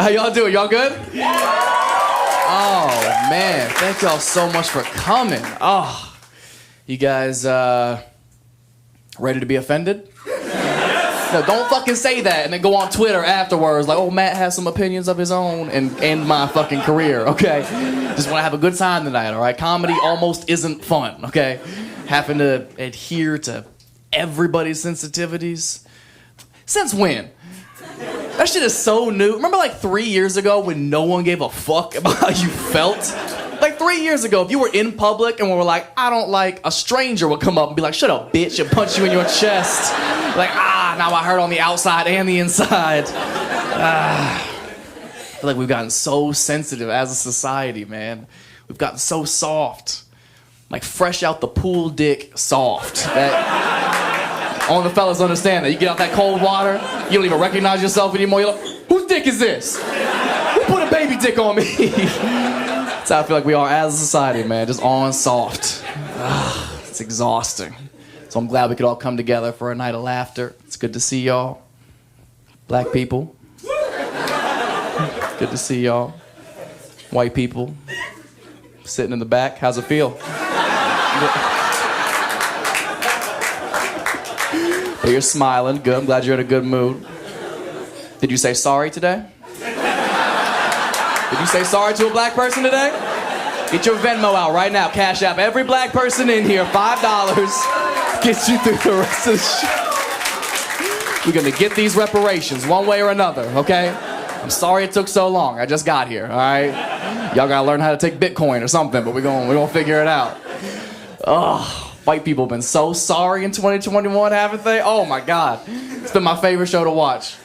How y'all doing? Y'all good? Oh, man. Thank y'all so much for coming. Oh, you guys ready to be offended? No, don't fucking say that and then go on Twitter afterwards like, oh, Matt has some opinions of his own and end my fucking career, okay? Just want to have a good time tonight, all right? Comedy almost isn't fun, okay? Having to adhere to everybody's sensitivities. Since when? That shit is so new. Remember like 3 years ago when no one gave a fuck about how you felt? Like 3 years ago, if you were in public and we were like, I don't like, a stranger would come up and be like, shut up, bitch, and punch you in your chest. Like, now I hurt on the outside and the inside. I feel like we've gotten so sensitive as a society, man. We've gotten so soft. Like fresh out the pool dick soft. All the fellas understand that. You get out that cold water, you don't even recognize yourself anymore. You're like, whose dick is this? Who put a baby dick on me? That's how I feel like we are as a society, man. Just on soft. It's exhausting. So I'm glad we could all come together for a night of laughter. It's good to see y'all. Black people. Good to see y'all. White people. Sitting in the back. How's it feel? But you're smiling. Good. I'm glad you're in a good mood. Did you say sorry today? Did you say sorry to a black person today? Get your Venmo out right now. Cash App every black person in here. $5. Get you through the rest of the show. We're gonna get these reparations one way or another, okay? I'm sorry it took so long. I just got here, all right? Y'all gotta learn how to take Bitcoin or something, but we're gonna figure it out. White people have been so sorry in 2021, haven't they? Oh my God. It's been my favorite show to watch.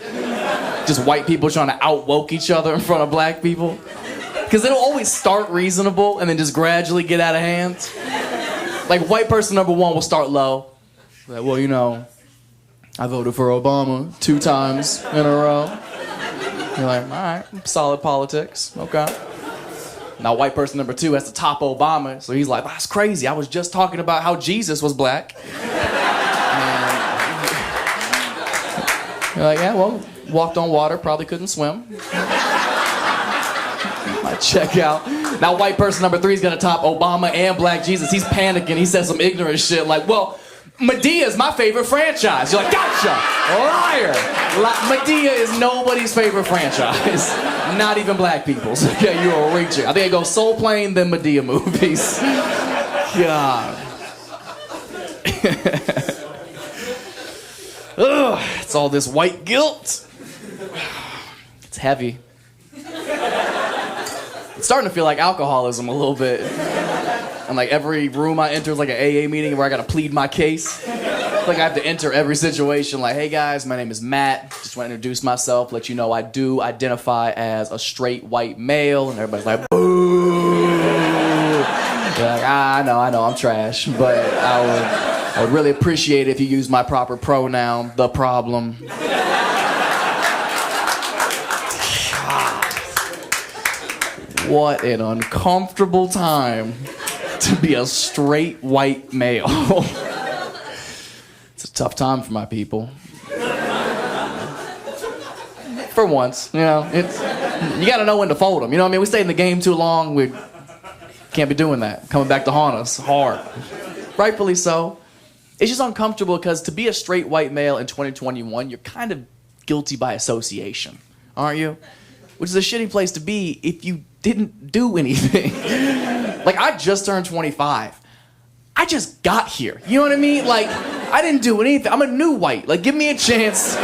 Just white people trying to out-woke each other in front of black people. Because it'll always start reasonable and then just gradually get out of hand. Like white person number one will start low. Like, well, you know, I voted for Obama 2 times in a row. You're like, all right, solid politics, okay. Now white person number 2 has to top Obama, so he's like, that's crazy. I was just talking about how Jesus was black. And you're like, yeah, well, walked on water, probably couldn't swim. Might check out. Now white person number 3 is gonna top Obama and Black Jesus. He's panicking. He says some ignorant shit like, well, Medea's my favorite franchise. You're like, gotcha, liar. Medea is nobody's favorite franchise. Not even black people's. Okay, you are reaching. I think it goes Soul Plane, then Medea movies. God. Ugh, it's all this white guilt. It's heavy. It's starting to feel like alcoholism a little bit. And like every room I enter is like an AA meeting where I gotta plead my case. Like I have to enter every situation like, hey guys, my name is Matt. Just want to introduce myself, let you know I do identify as a straight white male. And everybody's like, boo. They're like, I know, I'm trash. But I would really appreciate it if you use my proper pronoun, the problem. What an uncomfortable time to be a straight white male. It's a tough time for my people. For once, you know, you gotta know when to fold them. You know what I mean? We stay in the game too long, we can't be doing that. Coming back to haunt us hard. Rightfully so. It's just uncomfortable because to be a straight white male in 2021, you're kind of guilty by association, aren't you? Which is a shitty place to be if you didn't do anything. Like, I just turned 25. I just got here. You know what I mean? Like, I didn't do anything. I'm a new white. Like, give me a chance.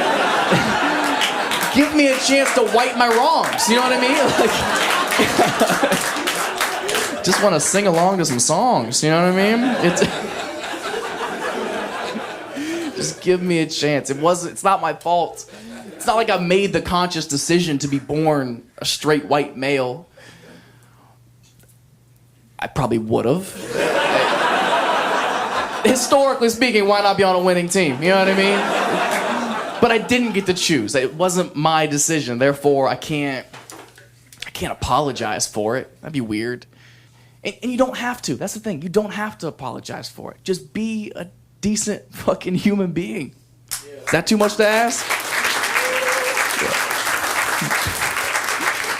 Give me a chance to white my wrongs. You know what I mean? Like, just want to sing along to some songs. You know what I mean? Just give me a chance. It's not my fault. It's not like I made the conscious decision to be born a straight white male. I probably would have. Historically speaking, why not be on a winning team? You know what I mean? But I didn't get to choose. It wasn't my decision. Therefore, I can't apologize for it. That'd be weird. And you don't have to. That's the thing. You don't have to apologize for it. Just be a decent fucking human being. Is that too much to ask?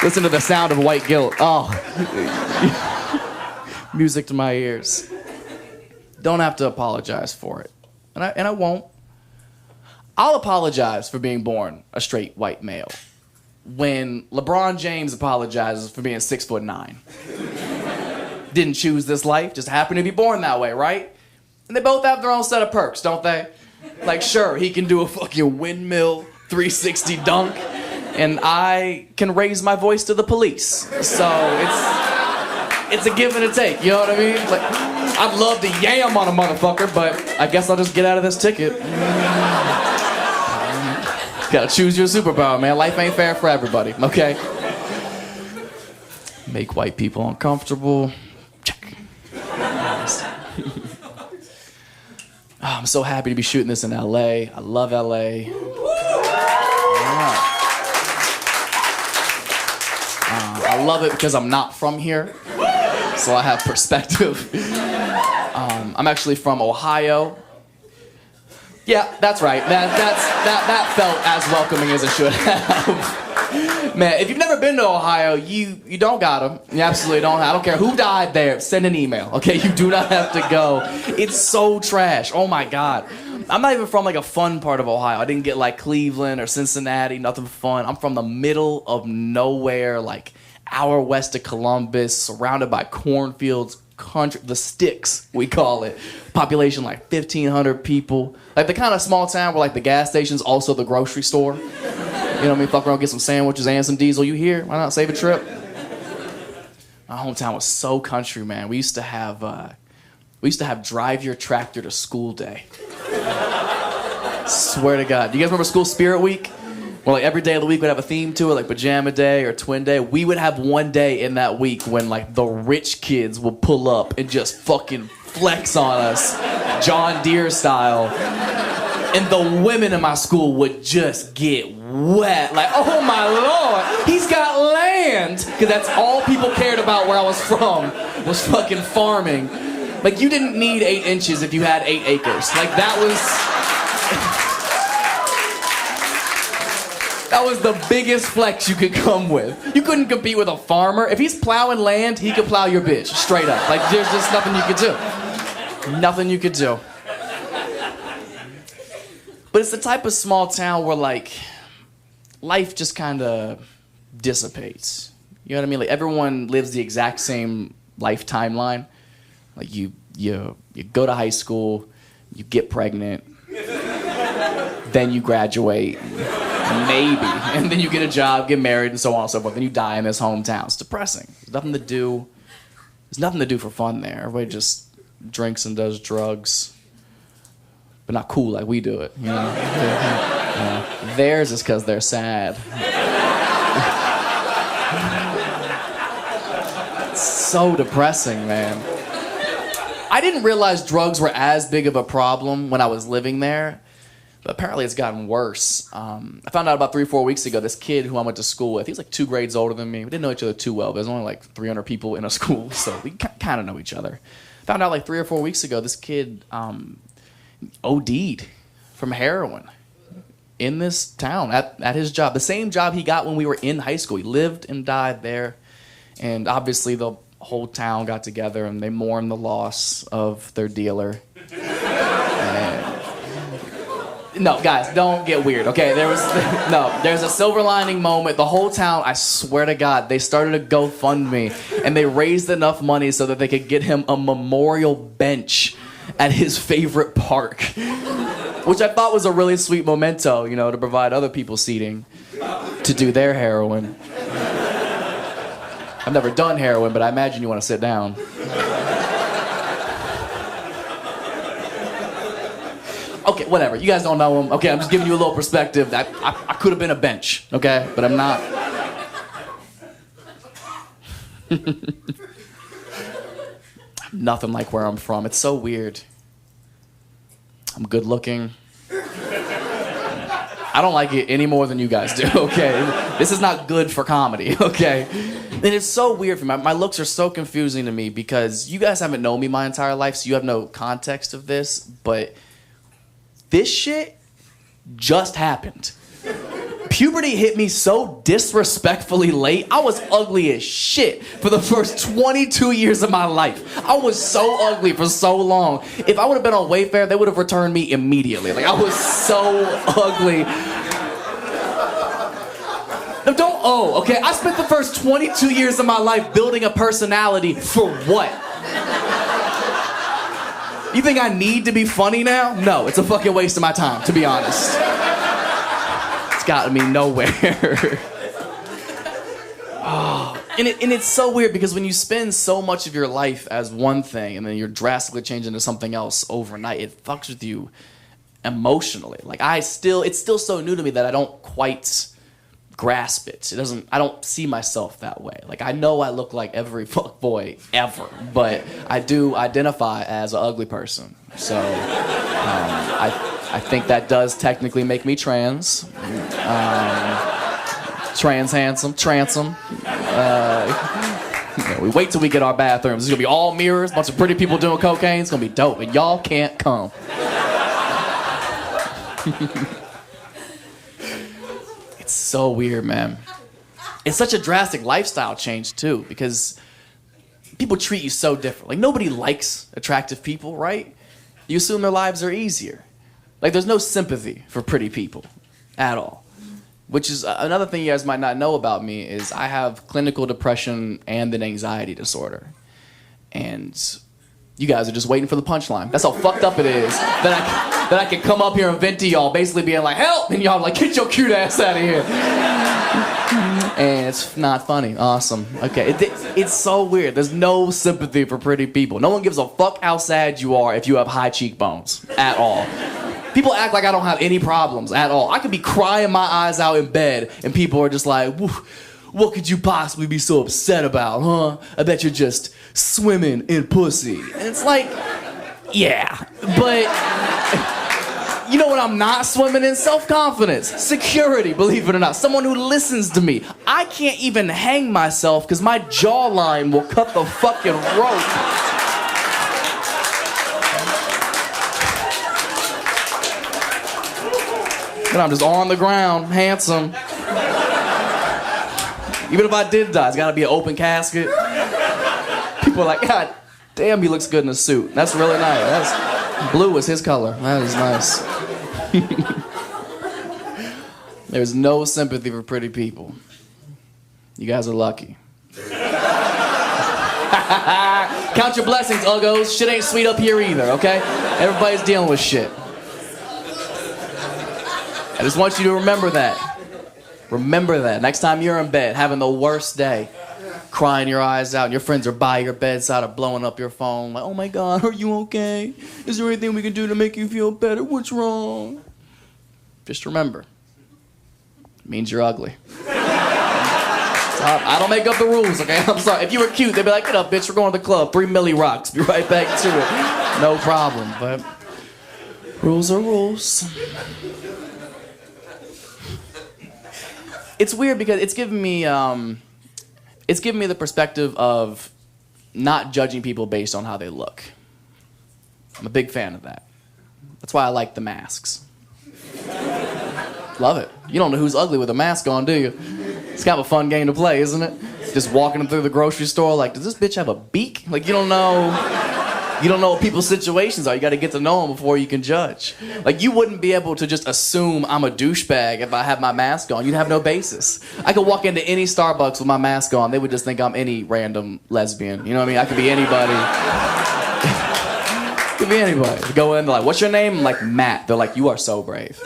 Listen to the sound of white guilt. Oh. Music to my ears. Don't have to apologize for it. And I won't. I'll apologize for being born a straight white male when LeBron James apologizes for being 6'9". Didn't choose this life, just happened to be born that way, right? And they both have their own set of perks, don't they? Like, sure, he can do a fucking windmill 360 dunk, and I can raise my voice to the police. So it's a give and a take, you know what I mean? Like, I'd love to yam on a motherfucker, but I guess I'll just get out of this ticket. Gotta choose your superpower, man. Life ain't fair for everybody, okay? Make white people uncomfortable. Check. Oh, I'm so happy to be shooting this in LA. I love LA. I love it because I'm not from here, so I have perspective. I'm actually from Ohio. Yeah, that's right. That felt as welcoming as it should have. Man, if you've never been to Ohio, you don't got them. You absolutely don't. I don't care who died there. Send an email, okay? You do not have to go. It's so trash. Oh my God. I'm not even from like a fun part of Ohio. I didn't get like Cleveland or Cincinnati. Nothing fun. I'm from the middle of nowhere, like hour west of Columbus, surrounded by cornfields. Country, the sticks, we call it. Population like 1,500 people. Like the kind of small town where like the gas station's also the grocery store. You know what I mean? Fuck around, get some sandwiches and some diesel. You here? Why not save a trip? My hometown was so country, man. We used to have drive your tractor to school day. Swear to God. Do you guys remember School Spirit Week? Well, like every day of the week would have a theme to it, like pajama day or twin day. We would have one day in that week when like the rich kids would pull up and just fucking flex on us, John Deere style. And the women in my school would just get wet. Like, oh my Lord, he's got land. Because that's all people cared about where I was from, was fucking farming. Like, you didn't need 8 inches if you had 8 acres. Like, that was the biggest flex you could come with. You couldn't compete with a farmer. If he's plowing land, he could plow your bitch, straight up. Like, there's just nothing you could do. Nothing you could do. But it's the type of small town where, like, life just kind of dissipates. You know what I mean? Like, everyone lives the exact same life timeline. Like, you go to high school, you get pregnant, then you graduate, maybe, and then you get a job, get married, and so on and so forth. Then you die in this hometown. It's depressing. There's nothing to do. There's nothing to do for fun there. Everybody just drinks and does drugs, but not cool like we do it. You know? Theirs is because they're sad. It's so depressing, man. I didn't realize drugs were as big of a problem when I was living there. But apparently it's gotten worse. I found out about 3 or 4 weeks ago, this kid who I went to school with, he was like 2 grades older than me. We didn't know each other too well, but there's only like 300 people in a school, so we kind of know each other. Found out like 3 or 4 weeks ago, this kid OD'd from heroin in this town at his job. The same job he got when we were in high school. He lived and died there. And obviously the whole town got together and they mourned the loss of their dealer. No, guys, don't get weird, okay? There's a silver lining moment. The whole town, I swear to God, they started a GoFundMe, and they raised enough money so that they could get him a memorial bench at his favorite park, which I thought was a really sweet memento, you know, to provide other people seating to do their heroin. I've never done heroin, but I imagine you want to sit down. Okay, whatever. You guys don't know him. Okay, I'm just giving you a little perspective. I could have been a bench, okay? But I'm not. Nothing like where I'm from. It's so weird. I'm good looking. I don't like it any more than you guys do, okay? This is not good for comedy, okay? And it's so weird for me. My looks are so confusing to me because you guys haven't known me my entire life, so you have no context of this, but this shit just happened. puberty hit me so disrespectfully late. I was ugly as shit for the first 22 years of my life. I was so ugly for so long. If I would have been on Wayfair, they would have returned me immediately. Like, I was so ugly. No, okay? I spent the first 22 years of my life building a personality for what? You think I need to be funny now? No, it's a fucking waste of my time, to be honest. It's gotten me nowhere. And it's so weird because when you spend so much of your life as one thing and then you're drastically changing to something else overnight, it fucks with you emotionally. Like, it's still so new to me that I don't quite grasp it. I don't see myself that way. Like, I know I look like every fuckboy ever, but I do identify as an ugly person. So I think that does technically make me trans. Trans handsome, transom. We wait till we get our bathrooms. It's gonna be all mirrors, bunch of pretty people doing cocaine. It's gonna be dope, and y'all can't come. It's so weird, man. It's such a drastic lifestyle change, too, because people treat you so different. Like, nobody likes attractive people, right? You assume their lives are easier. Like, there's no sympathy for pretty people at all. Which is another thing you guys might not know about me is I have clinical depression and an anxiety disorder. And you guys are just waiting for the punchline. That's how fucked up it is that I can come up here and vent to y'all, basically being like, help! And y'all like, get your cute ass out of here. And it's not funny. Awesome. Okay. It's so weird. There's no sympathy for pretty people. No one gives a fuck how sad you are if you have high cheekbones at all. People act like I don't have any problems at all. I could be crying my eyes out in bed, and people are just like, what could you possibly be so upset about, huh? I bet you're just swimming in pussy. And it's like, yeah, but you know what I'm not swimming in? Self-confidence, security, believe it or not. Someone who listens to me. I can't even hang myself because my jawline will cut the fucking rope. And I'm just on the ground, handsome. Even if I did die, it's gotta be an open casket. People are like, God damn, he looks good in a suit. That's really nice. Blue is his color. That is nice. There's no sympathy for pretty people. You guys are lucky. Count your blessings, uggos. Shit ain't sweet up here either, okay? Everybody's dealing with shit. I just want you to remember that. Remember that. Next time you're in bed, having the worst day, crying your eyes out, and your friends are by your bedside or blowing up your phone, like, oh my God, are you okay? Is there anything we can do to make you feel better? What's wrong? Just remember, it means you're ugly. I don't make up the rules, okay? I'm sorry. If you were cute, they'd be like, get up, bitch, we're going to the club. 3 milli rocks. Be right back to it. No problem, but rules are rules. It's weird because it's given me the perspective of not judging people based on how they look. I'm a big fan of that. That's why I like the masks. Love it. You don't know who's ugly with a mask on, do you? It's kind of a fun game to play, isn't it? Just walking them through the grocery store like, does this bitch have a beak? Like, you don't know what people's situations are. You got to get to know them before you can judge. Like, you wouldn't be able to just assume I'm a douchebag if I have my mask on. You'd have no basis. I could walk into any Starbucks with my mask on. They would just think I'm any random lesbian. You know what I mean? I could be anybody. Could be anybody. Go in, they're like, what's your name? I'm like, Matt. They're like, you are so brave.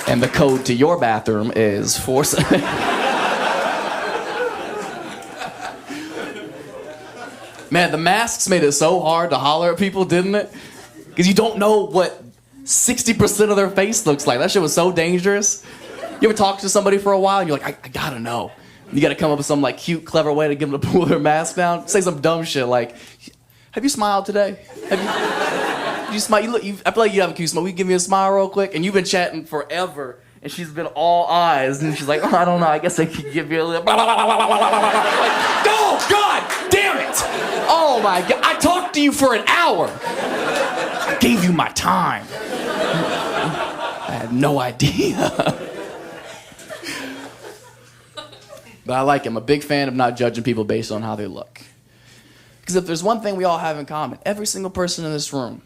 And the code to your bathroom is 4... Man, the masks made it so hard to holler at people, didn't it? Because you don't know what 60% of their face looks like. That shit was so dangerous. You ever talk to somebody for a while and you're like, I gotta know. You gotta come up with some like cute, clever way to get them to pull their mask down. Say some dumb shit like, have you smiled today? Did you smile? I feel like you have a cute smile. Will you give me a smile real quick? And you've been chatting forever. And she's been all eyes. And she's like, oh, I don't know. I guess I could give you a little... Like, oh, God damn it. Oh, my God. I talked to you for an hour. gave you my time. I had no idea. But I like it. I'm a big fan of not judging people based on how they look. Because if there's one thing we all have in common, every single person in this room,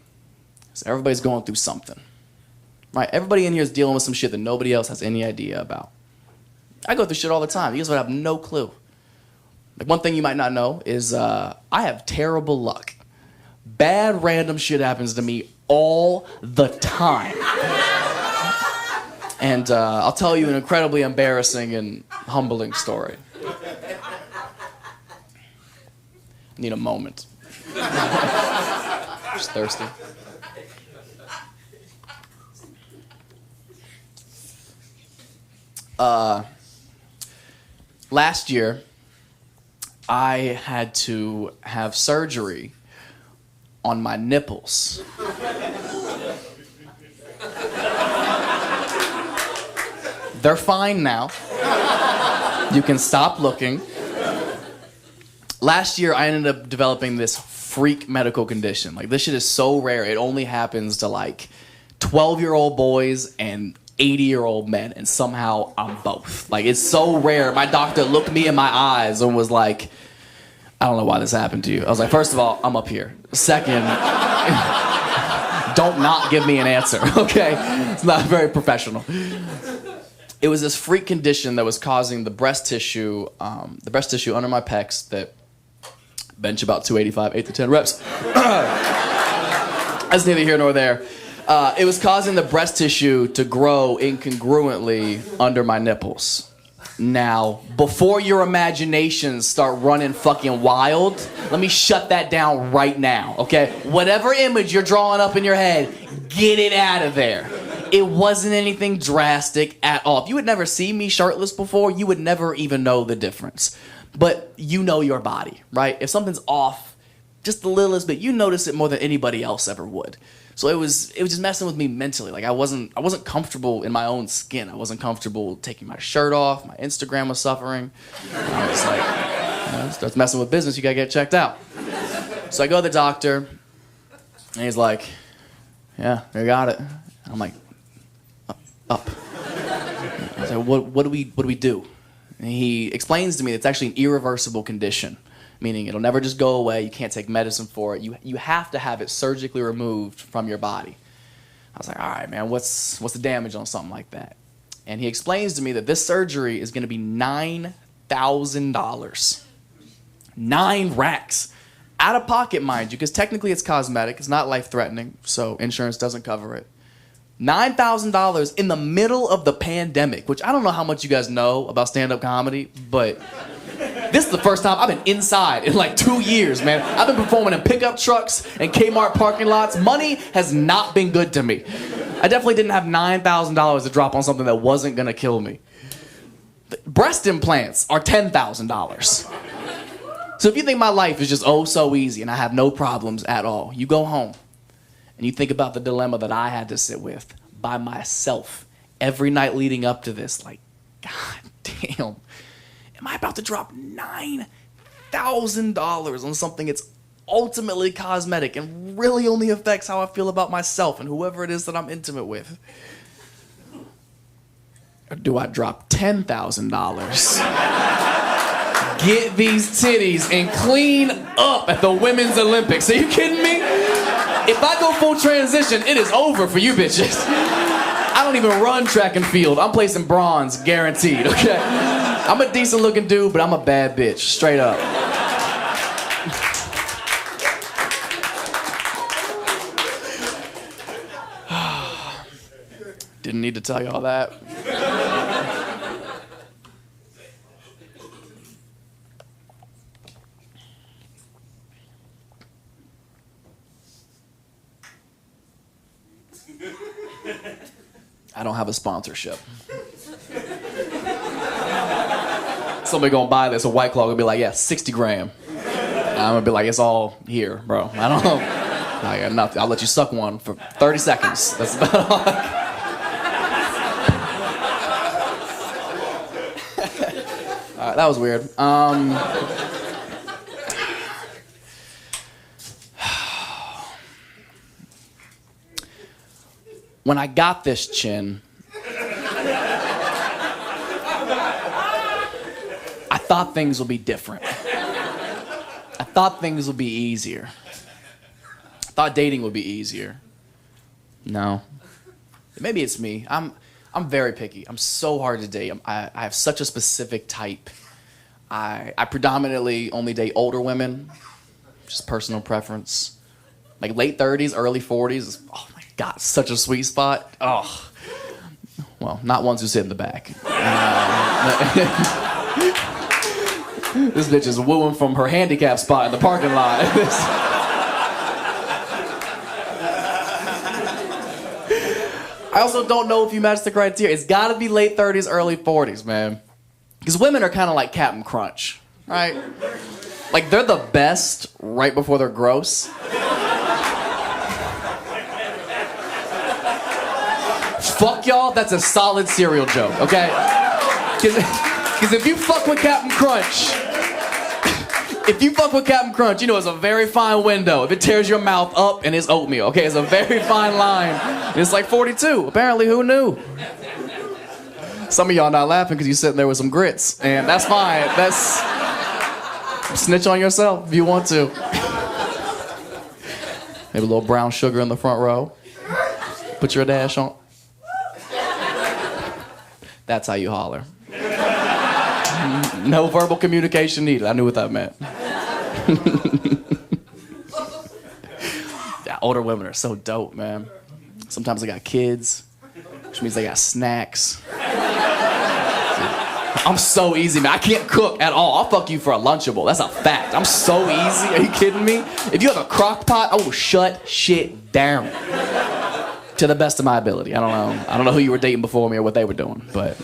is everybody's going through something. Right? Everybody in here is dealing with some shit that nobody else has any idea about. I go through shit all the time. You guys would have no clue. Like, one thing you might not know is I have terrible luck. Bad random shit happens to me all the time. And I'll tell you an incredibly embarrassing and humbling story. Need a moment. Just thirsty. Last year, I had to have surgery on my nipples. They're fine now. You can stop looking. Last year, I ended up developing this freak medical condition. Like, this shit is so rare. It only happens to, like, 12-year-old boys and 80-year-old men, and somehow I'm both. Like, it's so rare. My doctor looked me in my eyes and was like, I don't know why this happened to you. I was like, first of all, I'm up here. Second, don't not give me an answer, okay? It's not very professional. It was this freak condition that was causing the breast tissue under my pecs that bench about 285, 8 to 10 reps. That's neither here nor there. It was causing the breast tissue to grow incongruently under my nipples. Now, before your imaginations start running fucking wild, let me shut that down right now, okay? Whatever image you're drawing up in your head, get it out of there. It wasn't anything drastic at all. If you had never seen me shirtless before, you would never even know the difference. But you know your body, right? If something's off just the littlest bit, you notice it more than anybody else ever would. So it was just messing with me mentally. Like, I wasn't comfortable in my own skin. I wasn't comfortable taking my shirt off. My Instagram was suffering. I was like, starts messing with business, you gotta get checked out. So I go to the doctor, and he's like, yeah, you got it. I'm like, up. I was like, what do we do? And he explains to me that it's actually an irreversible condition, meaning it'll never just go away. You can't take medicine for it. You have to have it surgically removed from your body. I was like, all right, man, what's the damage on something like that? And he explains to me that this surgery is going to be $9,000. 9 racks. Out of pocket, mind you, because technically it's cosmetic. It's not life-threatening, so insurance doesn't cover it. $9,000 in the middle of the pandemic, which I don't know how much you guys know about stand-up comedy, but this is the first time I've been inside in like 2 years, man. I've been performing in pickup trucks and Kmart parking lots. Money has not been good to me. I definitely didn't have $9,000 to drop on something that wasn't gonna kill me. Breast implants are $10,000. So if you think my life is just oh so easy and I have no problems at all, you go home and you think about the dilemma that I had to sit with by myself every night leading up to this. Like, God damn, am I about to drop $9,000 on something that's ultimately cosmetic and really only affects how I feel about myself and whoever it is that I'm intimate with? Or do I drop $10,000? Get these titties and clean up at the Women's Olympics. Are you kidding me? If I go full transition, it is over for you bitches. I don't even run track and field. I'm placing bronze, guaranteed, okay? I'm a decent looking dude, but I'm a bad bitch, straight up. Didn't need to tell you all that. I don't have a sponsorship. Somebody gonna buy this, a White Claw gonna be like, yeah, 60 gram. And I'm gonna be like, it's all here, bro. I don't know. I got nothing. I'll let you suck one for 30 seconds. That's about all. All right, that was weird. when I got this chin, I thought things would be different. I thought things would be easier. I thought dating would be easier. No. Maybe it's me. I'm very picky. I'm so hard to date. I have such a specific type. I predominantly only date older women, just personal preference. Like late 30s, early 40s. Oh my God, such a sweet spot. Oh, well, not ones who sit in the back. This bitch is wooing from her handicap spot in the parking lot. I also don't know if you match the criteria. It's gotta be late 30s, early 40s, man. Because women are kind of like Captain Crunch, right? Like, they're the best right before they're gross. Fuck y'all, that's a solid cereal joke, okay? Because if you fuck with Captain Crunch, you know it's a very fine window. If it tears your mouth up and it's oatmeal, okay? It's a very fine line. And it's like 42. Apparently, who knew? Some of y'all not laughing because you're sitting there with some grits. And that's fine. That's... Snitch on yourself if you want to. Maybe a little brown sugar in the front row. Put your dash on. That's how you holler. No verbal communication needed. I knew what that meant. Yeah, older women are so dope, man. Sometimes they got kids, which means they got snacks. I'm so easy, man. I can't cook at all. I'll fuck you for a Lunchable. That's a fact. I'm so easy. Are you kidding me? If you have a crock pot, I will shut shit down. To the best of my ability. I don't know who you were dating before me or what they were doing, but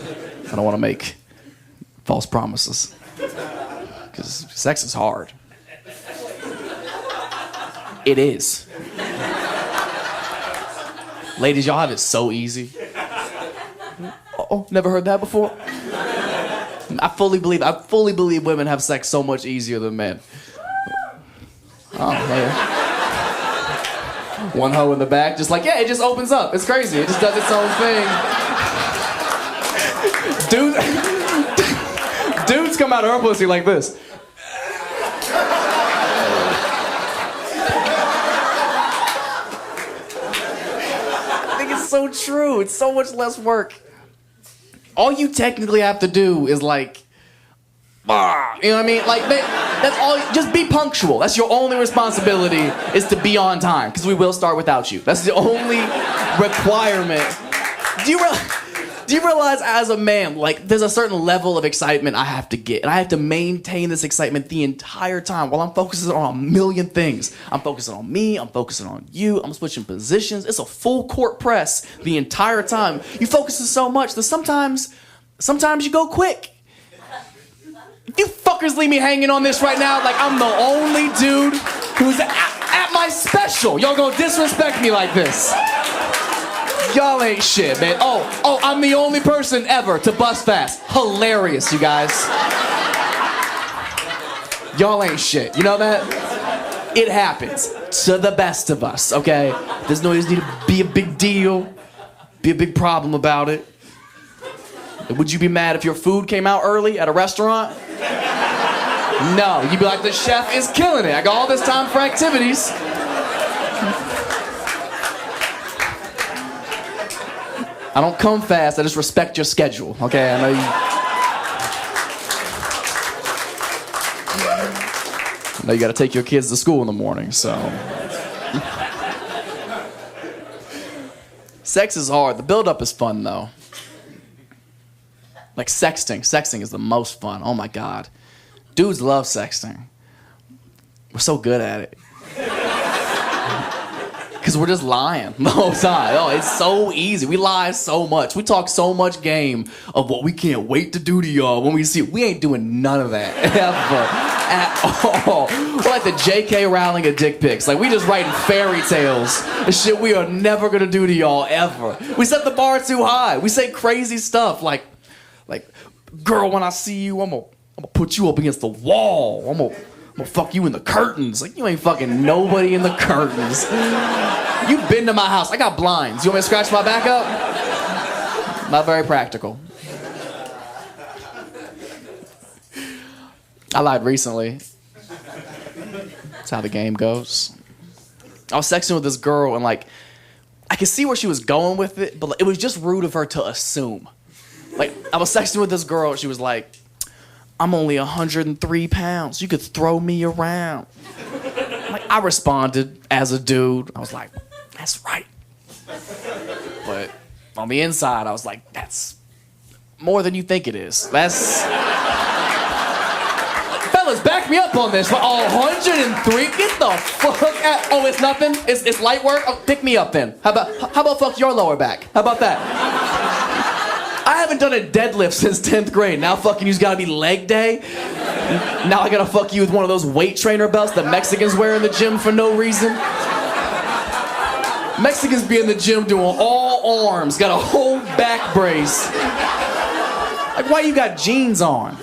I don't want to make false promises. Because sex is hard. It is. Ladies, y'all have it so easy. Oh, never heard that before? I fully believe women have sex so much easier than men. Oh, man. One hoe in the back, just like, yeah, it just opens up. It's crazy. It just does its own thing. Dudes come out of her pussy like this. I think it's so true. It's so much less work. All you technically have to do is like, you know what I mean? Like, that's all. Just be punctual. That's your only responsibility, is to be on time, because we will start without you. That's the only requirement. Do you realize, as a man, like, there's a certain level of excitement I have to get, and I have to maintain this excitement the entire time while I'm focusing on a million things. I'm focusing on me. I'm focusing on you. I'm switching positions. It's a full court press the entire time. You focus so much that sometimes you go quick. You fuckers leave me hanging on this right now like I'm the only dude who's at my special. Y'all gonna disrespect me like this. Y'all ain't shit, man. Oh, I'm the only person ever to bust fast. Hilarious, you guys. Y'all ain't shit. You know that? It happens to the best of us, okay? There's no need to be a big deal, be a big problem about it. Would you be mad if your food came out early at a restaurant? No, you'd be like, the chef is killing it. I got all this time for activities. I don't come fast, I just respect your schedule, okay? I know you gotta take your kids to school in the morning, so. Sex is hard. The build-up is fun, though. Like sexting. Sexting is the most fun. Oh my God. Dudes love sexting. We're so good at it. Because we're just lying the whole time. Oh, it's so easy. We lie so much. We talk so much game of what we can't wait to do to y'all when we see it. We ain't doing none of that ever at all. We're like the J.K. Rowling of dick pics. Like, we just writing fairy tales. The shit we are never gonna do to y'all ever. We set the bar too high. We say crazy stuff like, girl, when I see you, I'm gonna put you up against the wall. I'm gonna fuck you in the curtains. Like, you ain't fucking nobody in the curtains. You've been to my house. I got blinds. You want me to scratch my back up? Not very practical. I lied recently. That's how the game goes. I was sexting with this girl and like, I could see where she was going with it, but it was just rude of her to assume. Like, I was sexting with this girl and she was like, I'm only 103 pounds. You could throw me around. Like, I responded as a dude. I was like, that's right. But on the inside, I was like, that's more than you think it is. That's... Fellas, back me up on this. 103? Get the fuck out. Oh, it's nothing? It's light work? Oh, pick me up then. How about fuck your lower back? How about that? I haven't done a deadlift since 10th grade. Now fucking you's gotta be leg day? Now I gotta fuck you with one of those weight trainer belts that Mexicans wear in the gym for no reason? Mexicans be in the gym doing all arms, got a whole back brace. Like, why you got jeans on?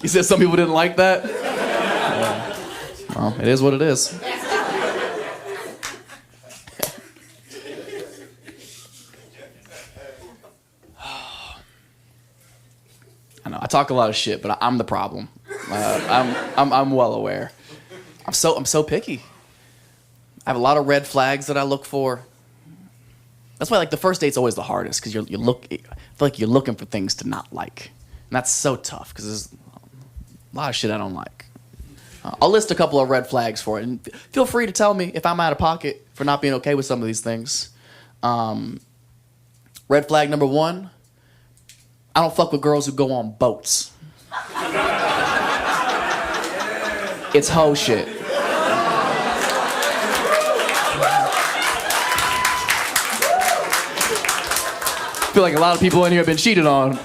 You said some people didn't like that? Yeah. Well, it is what it is. I know I talk a lot of shit, but I'm the problem. I'm well aware. I'm so picky. I have a lot of red flags that I look for. That's why like the first date's always the hardest because I feel like you're looking for things to not like, and that's so tough because there's a lot of shit I don't like. I'll list a couple of red flags for it, and feel free to tell me if I'm out of pocket for not being okay with some of these things. Red flag number 1, I don't fuck with girls who go on boats. It's hoe shit. I feel like a lot of people in here have been cheated on.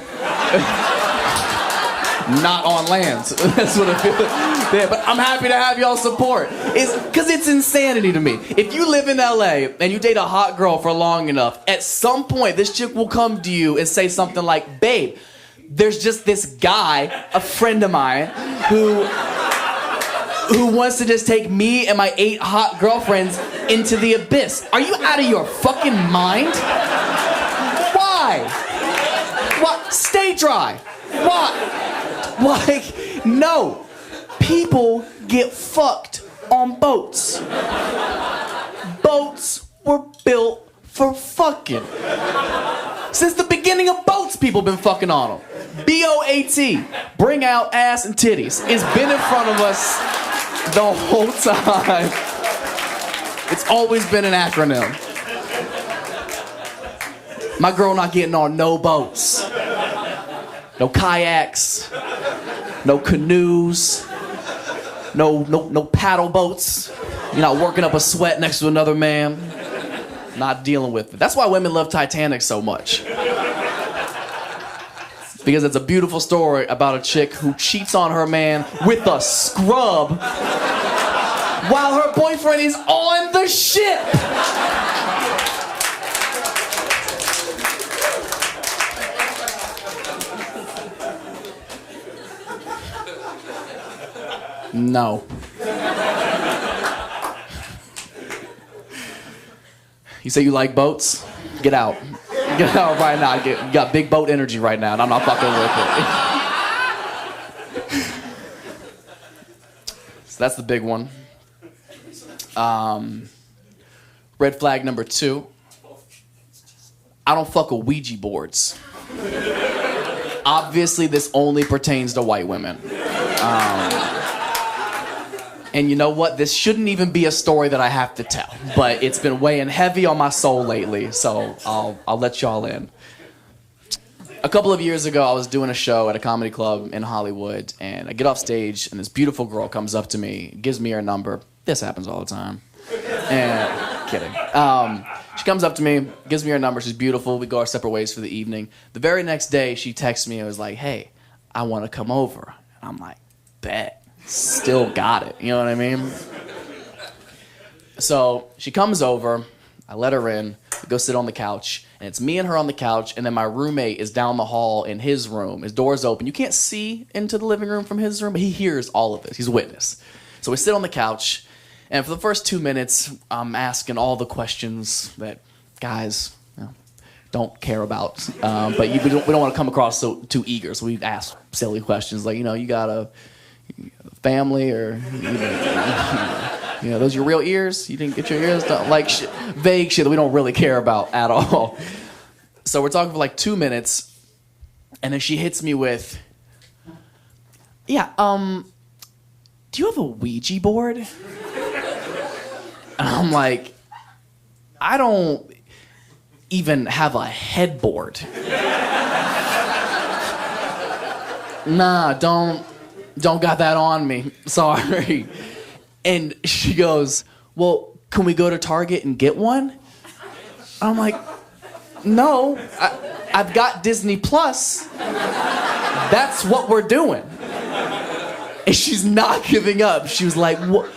Not on land. That's what I feel. Yeah, but I'm happy to have y'all support. Because it's insanity to me. If you live in LA and you date a hot girl for long enough, at some point this chick will come to you and say something like, babe, there's just this guy, a friend of mine, who wants to just take me and my 8 hot girlfriends into the abyss. Are you out of your fucking mind? Why? What? Stay dry. Why? Like, no. People get fucked on boats. Boats were built for fucking. Since the beginning of boats, people been fucking on them. B-O-A-T. Bring out ass and titties. It's been in front of us the whole time. It's always been an acronym. My girl not getting on no boats. No kayaks. No canoes. No paddle boats. You're not working up a sweat next to another man. Not dealing with it. That's why women love Titanic so much. Because it's a beautiful story about a chick who cheats on her man with a scrub while her boyfriend is on the ship. No. You say you like boats? Get out. Get out right now. You got big boat energy right now, and I'm not fucking with it. So that's the big one. Red flag number 2. I don't fuck with Ouija boards. Obviously, this only pertains to white women. And you know what? This shouldn't even be a story that I have to tell, but it's been weighing heavy on my soul lately, so I'll let y'all in. A couple of years ago, I was doing a show at a comedy club in Hollywood, and I get off stage, and this beautiful girl comes up to me, gives me her number. This happens all the time. And kidding. She comes up to me, gives me her number. She's beautiful. We go our separate ways for the evening. The very next day, she texts me and was like, "Hey, I want to come over." And I'm like, "Bet." Still got it, you know what I mean? So she comes over, I let her in, go sit on the couch, and it's me and her on the couch, and then my roommate is down the hall in his room. His door's open. You can't see into the living room from his room, but he hears all of this. He's a witness. So we sit on the couch, and for the first 2 minutes, I'm asking all the questions that guys don't care about. But we don't want to come across too eager, so we ask silly questions like, you got a family, or those your real ears? You didn't get your ears done? Like vague shit that we don't really care about at all. So we're talking for like 2 minutes, and then she hits me with, do you have a Ouija board? And I'm like, I don't even have a headboard. Nah, don't got that on me. Sorry. And she goes, well, can we go to Target and get one? I'm like, no, I've got Disney Plus. That's what we're doing. And she's not giving up. She was like, well,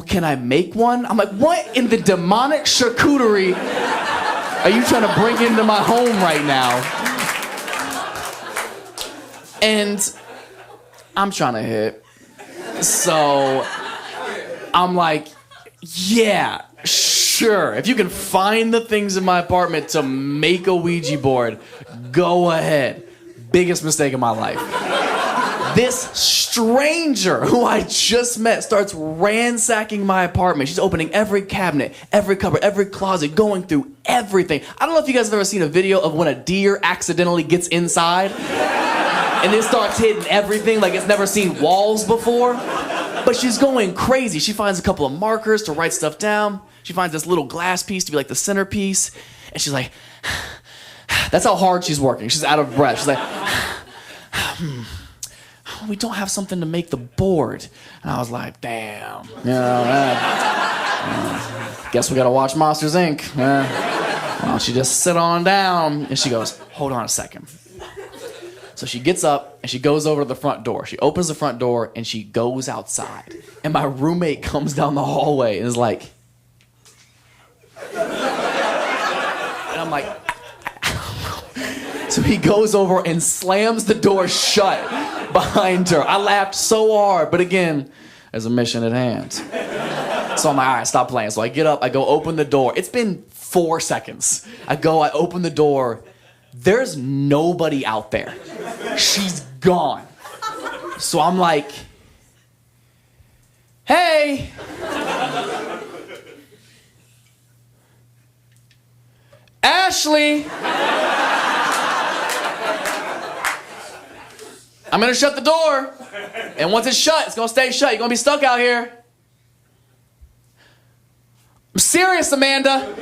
can I make one? I'm like, what in the demonic charcuterie are you trying to bring into my home right now? And I'm trying to hit. So I'm like, yeah, sure. If you can find the things in my apartment to make a Ouija board, go ahead. Biggest mistake of my life. This stranger who I just met starts ransacking my apartment. She's opening every cabinet, every cupboard, every closet, going through everything. I don't know if you guys have ever seen a video of when a deer accidentally gets inside and it starts hitting everything like it's never seen walls before. But she's going crazy. She finds a couple of markers to write stuff down. She finds this little glass piece to be like the centerpiece. And she's like, that's how hard she's working. She's out of breath. She's like, we don't have something to make the board. And I was like, damn. Guess we gotta watch Monsters, Inc. Why don't you just sit on down? And she goes, hold on a second. So she gets up and she goes over to the front door. She opens the front door and she goes outside. And my roommate comes down the hallway and is like, and I'm like, so he goes over and slams the door shut behind her. I laughed so hard, but again, there's a mission at hand. So I'm like, all right, stop playing. So I get up, I go open the door. It's been 4 seconds. I open the door. There's nobody out there. She's gone. So I'm like, hey. Ashley. I'm gonna shut the door. And once it's shut, it's gonna stay shut. You're gonna be stuck out here. I'm serious, Amanda.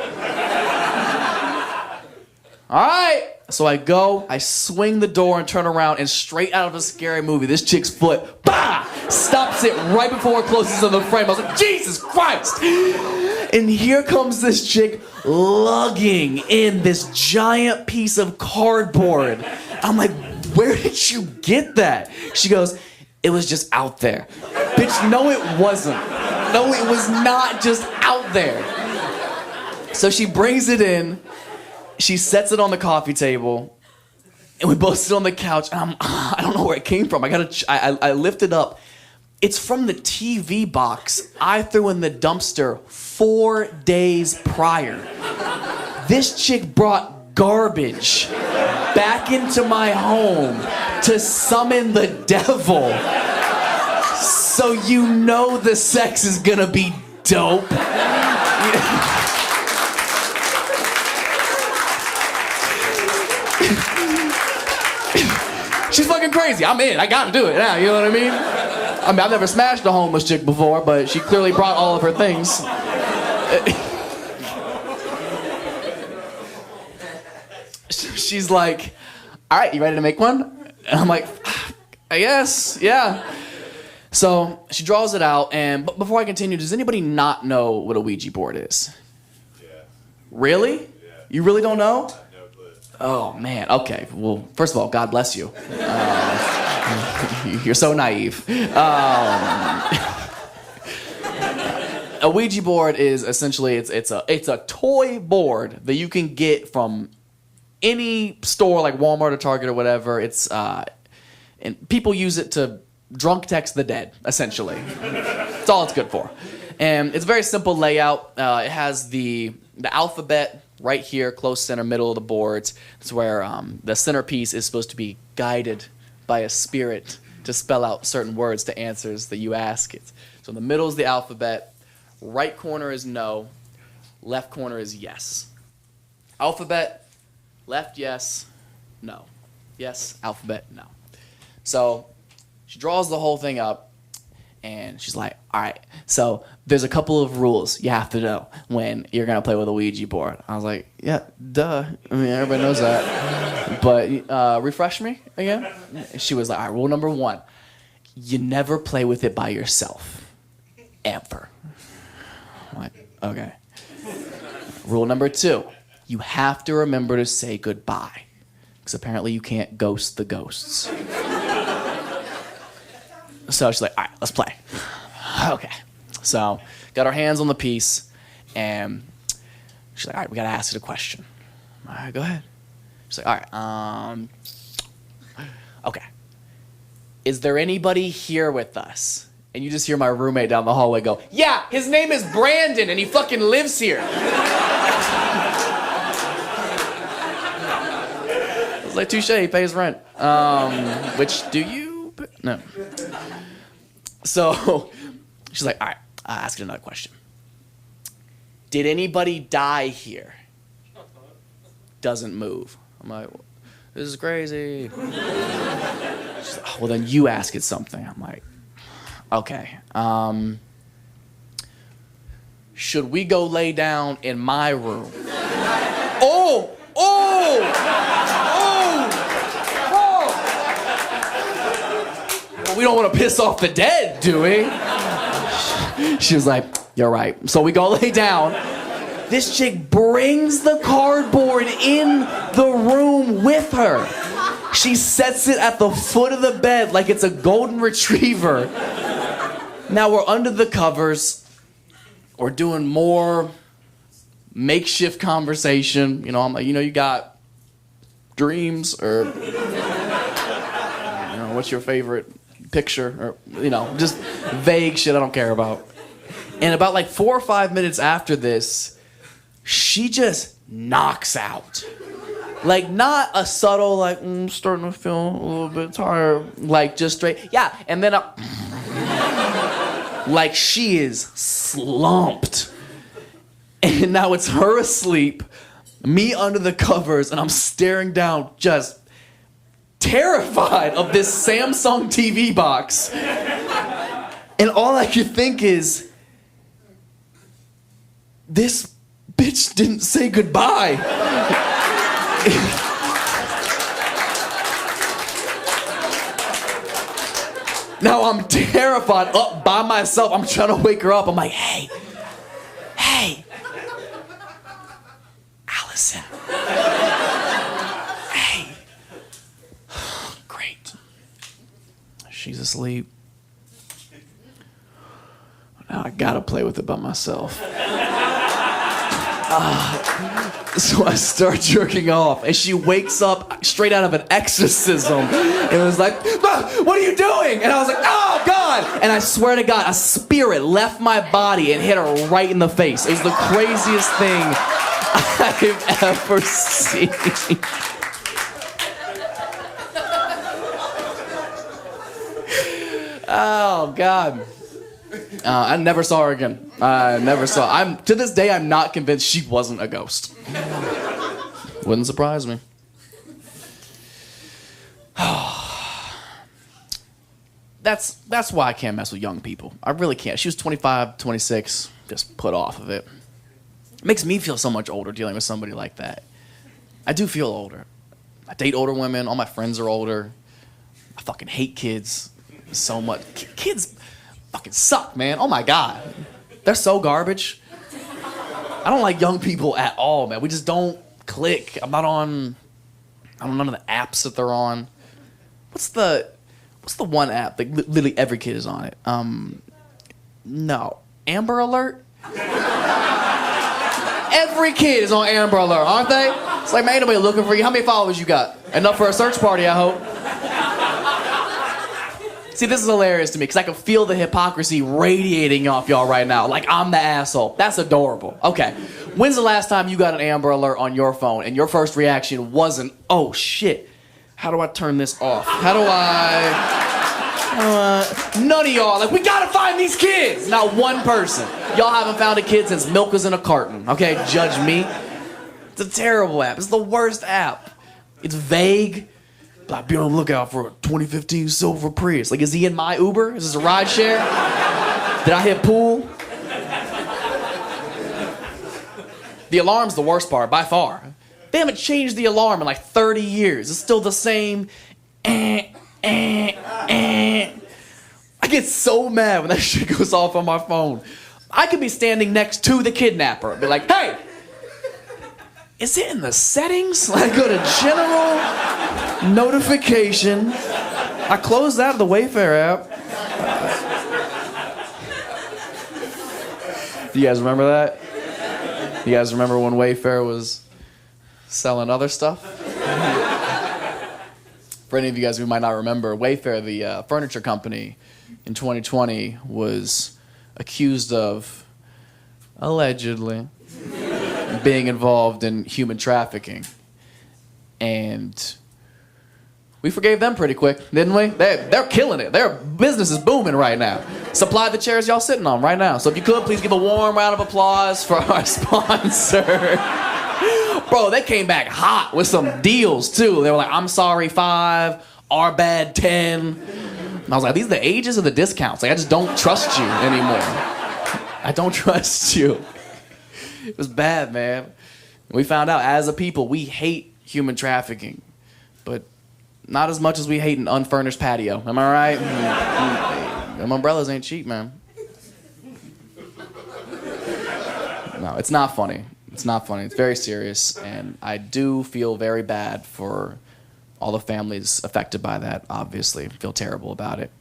All right. So I go, I swing the door and turn around, and straight out of a scary movie, this chick's foot, bah, stops it right before it closes on the frame. I was like, Jesus Christ. And here comes this chick lugging in this giant piece of cardboard. I'm like, where did you get that? She goes, it was just out there. Bitch, no it wasn't. No, it was not just out there. So she brings it in. She sets it on the coffee table, and we both sit on the couch. And I don't know where it came from. I lift it up. It's from the TV box I threw in the dumpster 4 days prior. This chick brought garbage back into my home to summon the devil. So you know the sex is gonna be dope. She's fucking crazy. I'm in. I gotta do it now. You know what I mean? I've never smashed a homeless chick before, but she clearly brought all of her things. She's like, all right, you ready to make one? And I'm like, I guess, yeah. So she draws it out, and before I continue, does anybody not know what a Ouija board is? Yeah. Really? Yeah. You really don't know? Oh, man. Okay. Well, first of all, God bless you. You're so naive. A Ouija board is essentially it's a toy board that you can get from any store like Walmart or Target or whatever. It's and people use it to drunk text the dead, essentially. That's all it's good for. And it's a very simple layout. It has the alphabet right here, close center, middle of the board. It's where the centerpiece is supposed to be guided by a spirit to spell out certain words to answers that you ask it. So in the middle is the alphabet. Right corner is no. Left corner is yes. Alphabet, left, yes, no. Yes, alphabet, no. So she draws the whole thing up, and she's like, all right, so there's a couple of rules you have to know when you're going to play with a Ouija board. I was like, yeah, duh. I mean, everybody knows that. But refresh me again. She was like, all right, rule number 1, you never play with it by yourself. Ever. I'm like, okay. Rule number 2, you have to remember to say goodbye. Because apparently you can't ghost the ghosts. So she's like, all right, let's play. Okay. So got our hands on the piece, and she's like, all right, we got to ask it a question. All right, go ahead. She's like, all right, okay. Is there anybody here with us? And you just hear my roommate down the hallway go, yeah, his name is Brandon, and he fucking lives here. I was like, touche, he pays rent. Which do you? No. So she's like, all right, I'll ask you another question. Did anybody die here? Doesn't move. I'm like, this is crazy. She's like, oh, well, then you ask it something. I'm like, okay. Should we go lay down in my room? Oh! We don't want to piss off the dead, do we? She was like, you're right. So we go lay down. This chick brings the cardboard in the room with her. She sets it at the foot of the bed like it's a golden retriever. Now we're under the covers. We're doing more makeshift conversation. You know, I'm like, you got dreams or, what's your favorite picture, or just vague shit I don't care about. And about like 4 or 5 minutes after this, she just knocks out. Like, not a subtle, like, I'm starting to feel a little bit tired. Like, just straight, yeah. And then like, she is slumped. And now it's her asleep, me under the covers, and I'm staring down just terrified of this Samsung TV box. And all I could think is, this bitch didn't say goodbye. Now I'm terrified, up by myself. I'm trying to wake her up. I'm like, hey, Allison. Hey. Great. She's asleep. Now I gotta play with it by myself. So I start jerking off, and she wakes up straight out of an exorcism and was like, what are you doing? And I was like, oh, God. And I swear to God, a spirit left my body and hit her right in the face. It was the craziest thing I've ever seen. Oh, God. I never saw her again. To this day, I'm not convinced she wasn't a ghost. Wouldn't surprise me. That's why I can't mess with young people. I really can't. She was 25, 26, just put off of it. It makes me feel so much older dealing with somebody like that. I do feel older. I date older women. All my friends are older. I fucking hate kids so much. Kids fucking suck, man. Oh my God. They're so garbage. I don't like young people at all, man. We just don't click. I'm not on none of the apps that they're on. What's the one app that literally every kid is on it? No. Amber Alert? Every kid is on Amber Alert, aren't they? It's like, man, ain't nobody looking for you. How many followers you got? Enough for a search party, I hope. See, this is hilarious to me because I can feel the hypocrisy radiating off y'all right now. Like I'm the asshole. That's adorable. Okay. When's the last time you got an Amber Alert on your phone and your first reaction wasn't, oh shit, how do I turn this off? How do I... none of y'all, like, we gotta find these kids. Not one person. Y'all haven't found a kid since milk was in a carton. Okay, judge me. It's a terrible app. It's the worst app. It's vague. Like, be on the lookout for a 2015 silver Prius. Like, is he in my Uber? Is this a ride share? Did I hit pool? The alarm's the worst part, by far. They haven't changed the alarm in like 30 years. It's still the same. I get so mad when that shit goes off on my phone. I could be standing next to the kidnapper and be like, hey, is it in the settings? Like, go to general, notification. I closed out of the Wayfair app. Do you guys remember that? You guys remember when Wayfair was selling other stuff? For any of you guys who might not remember, Wayfair, the furniture company, in 2020 was accused of, allegedly, being involved in human trafficking. And we forgave them pretty quick, didn't we? They're killing it. Their business is booming right now. Supply the chairs y'all sitting on right now. So if you could, please give a warm round of applause for our sponsor. Bro, they came back hot with some deals, too. They were like, I'm sorry, 5, our bad, 10. And I was like, these are the ages of the discounts. Like, I just don't trust you anymore. I don't trust you. It was bad, man. We found out, as a people, we hate human trafficking. But not as much as we hate an unfurnished patio. Am I right? Them umbrellas ain't cheap, man. No, it's not funny. It's not funny. It's very serious, and I do feel very bad for all the families affected by that, obviously. I feel terrible about it.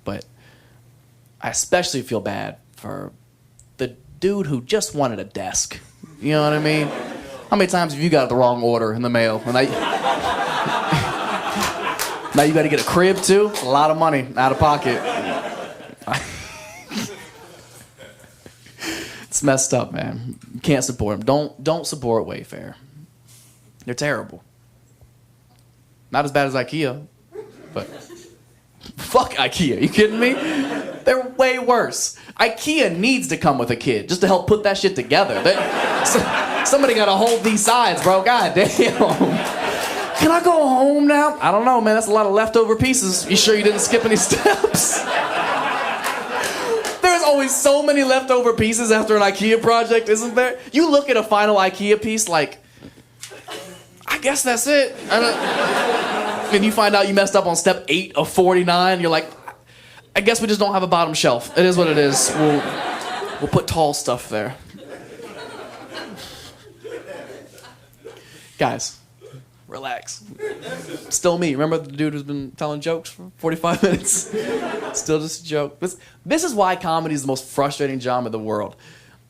But I especially feel bad for the dude who just wanted a desk. You know what I mean? How many times have you got the wrong order in the mail? And now you got to get a crib, too? It's a lot of money out of pocket. It's messed up, man. You can't support them. Don't support Wayfair. They're terrible. Not as bad as Ikea, but fuck Ikea. You kidding me? They're way worse. Ikea needs to come with a kid just to help put that shit together. Somebody got to hold these sides, bro. God damn. Can I go home now? I don't know, man. That's a lot of leftover pieces. You sure you didn't skip any steps? There's always so many leftover pieces after an Ikea project, isn't there? You look at a final Ikea piece like, I guess that's it. And you find out you messed up on step 8 of 49. You're like, I guess we just don't have a bottom shelf. It is what it is. We'll put tall stuff there. Guys, relax. Still me. Remember the dude who's been telling jokes for 45 minutes? Still just a joke. This is why comedy is the most frustrating job in the world.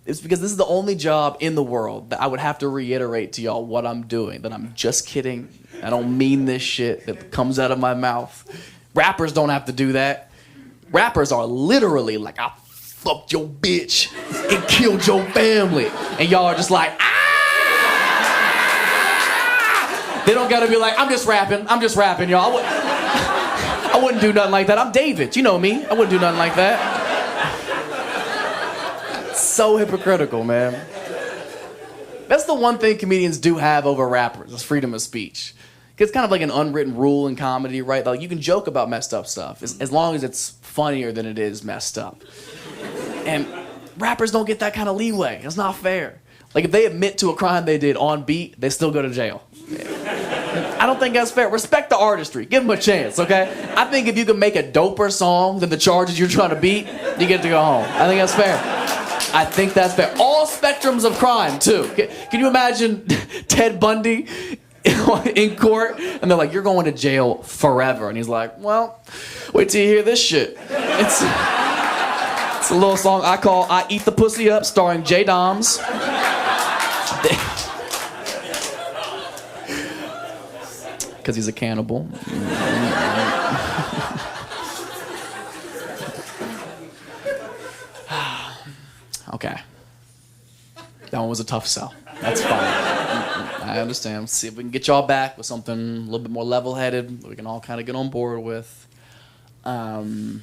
It's because this is the only job in the world that I would have to reiterate to y'all what I'm doing, that I'm just kidding. I don't mean this shit that comes out of my mouth. Rappers don't have to do that. Rappers are literally like, I fucked your bitch and killed your family. And y'all are just like, ah! They don't gotta be like, I'm just rapping, y'all. I wouldn't do nothing like that. I'm David, you know me. I wouldn't do nothing like that. So hypocritical, man. That's the one thing comedians do have over rappers, is freedom of speech. It's kind of like an unwritten rule in comedy, right? Like, you can joke about messed up stuff as long as it's funnier than it is messed up. And rappers don't get that kind of leeway. It's not fair. Like, if they admit to a crime they did on beat, they still go to jail. I don't think that's fair. Respect the artistry. Give them a chance, okay? I think if you can make a doper song than the charges you're trying to beat, you get to go home. I think that's fair. I think that's fair. All spectrums of crime, too. Can you imagine Ted Bundy in court? And they're like, you're going to jail forever. And he's like, well, wait till you hear this shit. It's a little song I call I Eat the Pussy Up, starring J. Doms. Because he's a cannibal. Okay. That one was a tough sell. That's fine. I understand. Let's see if we can get y'all back with something a little bit more level-headed that we can all kind of get on board with. Gun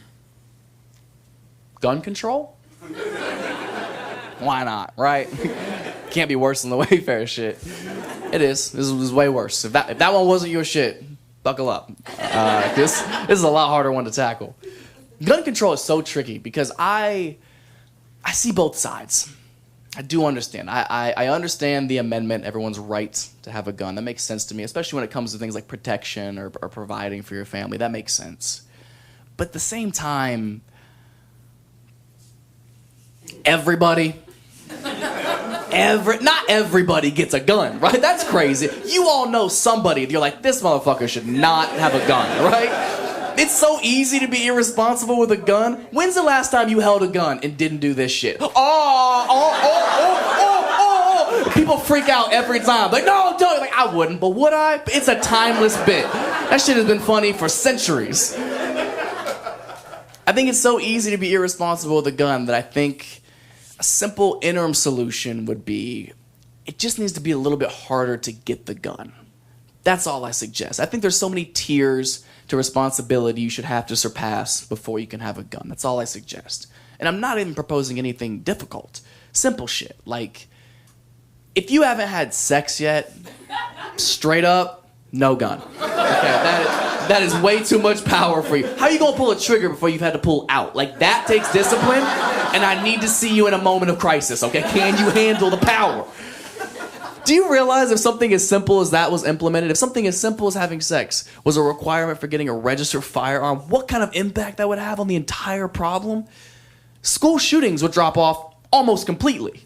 control? Why not, right? Can't be worse than the Wayfair shit. It is. This is way worse. If that one wasn't your shit, buckle up. This is a lot harder one to tackle. Gun control is so tricky because I see both sides. I do understand. I understand the amendment, everyone's right to have a gun. That makes sense to me, especially when it comes to things like protection or providing for your family. That makes sense. But at the same time, not everybody gets a gun, right? That's crazy. You all know somebody, you're like, this motherfucker should not have a gun, right? It's so easy to be irresponsible with a gun. When's the last time you held a gun and didn't do this shit? People freak out every time. Like, no, don't. Like, I wouldn't, but would I? It's a timeless bit. That shit has been funny for centuries. I think it's so easy to be irresponsible with a gun that I think a simple interim solution would be, it just needs to be a little bit harder to get the gun. That's all I suggest. I think there's so many tiers to responsibility you should have to surpass before you can have a gun. That's all I suggest. And I'm not even proposing anything difficult. Simple shit. Like, if you haven't had sex yet, straight up, no gun. Okay, that is way too much power for you. How are you gonna pull a trigger before you've had to pull out? Like, that takes discipline, and I need to see you in a moment of crisis, okay? Can you handle the power? Do you realize if something as simple as that was implemented, if something as simple as having sex was a requirement for getting a registered firearm, what kind of impact that would have on the entire problem? School shootings would drop off almost completely.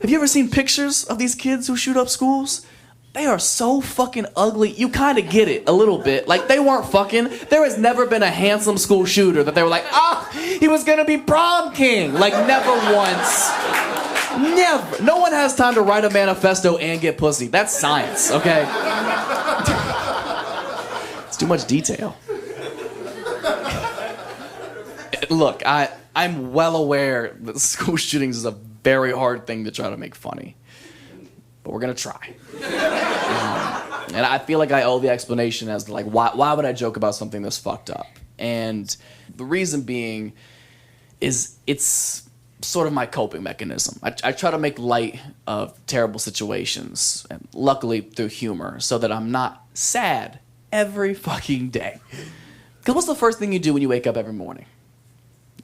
Have you ever seen pictures of these kids who shoot up schools? They are so fucking ugly. You kind of get it a little bit. Like, they weren't fucking. There has never been a handsome school shooter that they were like, he was gonna be prom king. Like, never once. Never. No one has time to write a manifesto and get pussy. That's science, okay? It's too much detail. Look, I'm well aware that school shootings is a very hard thing to try to make funny. But we're gonna try. And I feel like I owe the explanation as to, like, why would I joke about something this fucked up? And the reason being is it's sort of my coping mechanism. I try to make light of terrible situations, and luckily through humor, so that I'm not sad every fucking day. Because what's the first thing you do when you wake up every morning?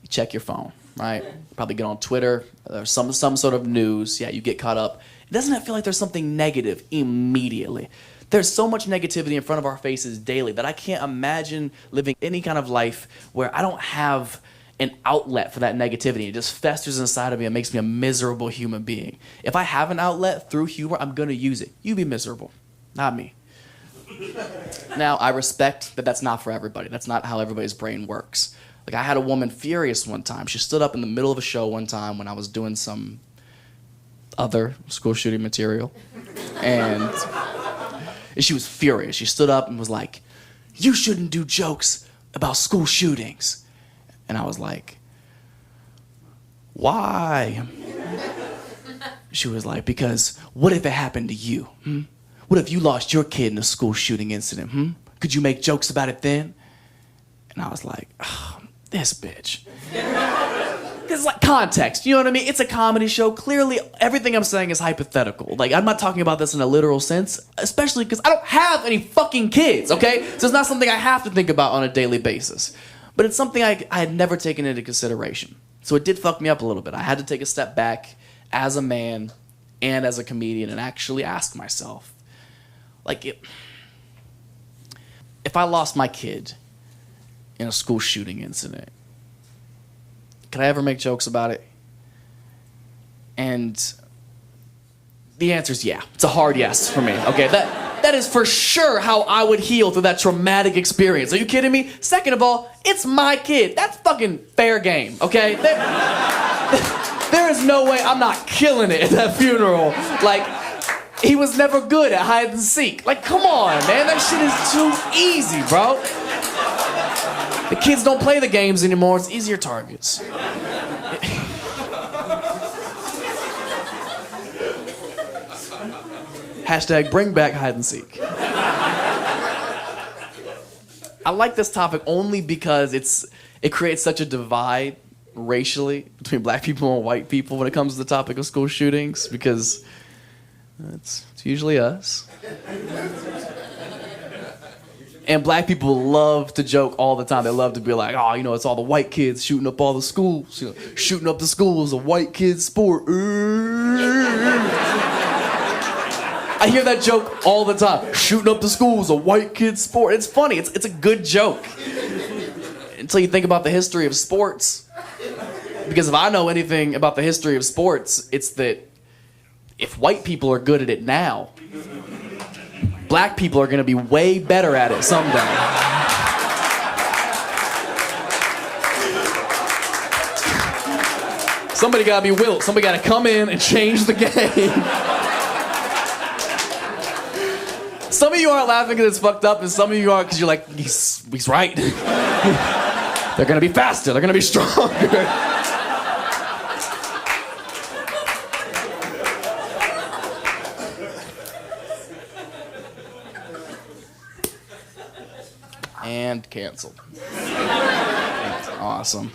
You check your phone, right? Probably get on Twitter, or some sort of news. Yeah, you get caught up. Doesn't it feel like there's something negative immediately? There's so much negativity in front of our faces daily that I can't imagine living any kind of life where I don't have an outlet for that negativity. It just festers inside of me and makes me a miserable human being. If I have an outlet through humor, I'm gonna use it. You be miserable, not me. Now, I respect that that's not for everybody. That's not how everybody's brain works. Like, I had a woman furious one time. She stood up in the middle of a show one time when I was doing some other school shooting material, and she was furious. She stood up and was like, "You shouldn't do jokes about school shootings." And I was like, "Why?" She was like, "Because what if it happened to you? What if you lost your kid in a school shooting incident? Could you make jokes about it then?" And I was like, oh, this bitch. It's like context, you know what I mean? It's a comedy show. Clearly, everything I'm saying is hypothetical. Like, I'm not talking about this in a literal sense, especially because I don't have any fucking kids, okay? So it's not something I have to think about on a daily basis. But it's something I had never taken into consideration. So it did fuck me up a little bit. I had to take a step back as a man and as a comedian and actually ask myself, like, if I lost my kid in a school shooting incident, could I ever make jokes about it? And the answer is yeah. It's a hard yes for me. Okay, That is for sure how I would heal through that traumatic experience. Are you kidding me? Second of all, it's my kid. That's fucking fair game, okay? There is no way I'm not killing it at that funeral. Like, he was never good at hide and seek. Like, come on, man. That shit is too easy, bro. The kids don't play the games anymore. It's easier targets. Hashtag bring back hide and seek. I like this topic only because it creates such a divide racially between black people and white people when it comes to the topic of school shootings, because it's usually us. And black people love to joke all the time. They love to be like, oh, you know, it's all the white kids shooting up all the schools. You know, shooting up the schools, a white kid's sport. I hear that joke all the time. Shooting up the schools, a white kid's sport. It's funny. It's a good joke. Until you think about the history of sports. Because if I know anything about the history of sports, it's that if white people are good at it now, black people are going to be way better at it someday. Somebody got to be Wilt. Somebody got to come in and change the game. Some of you aren't laughing because it's fucked up, and some of you are because you're like, he's right. They're going to be faster. They're going to be stronger. And canceled. That's awesome.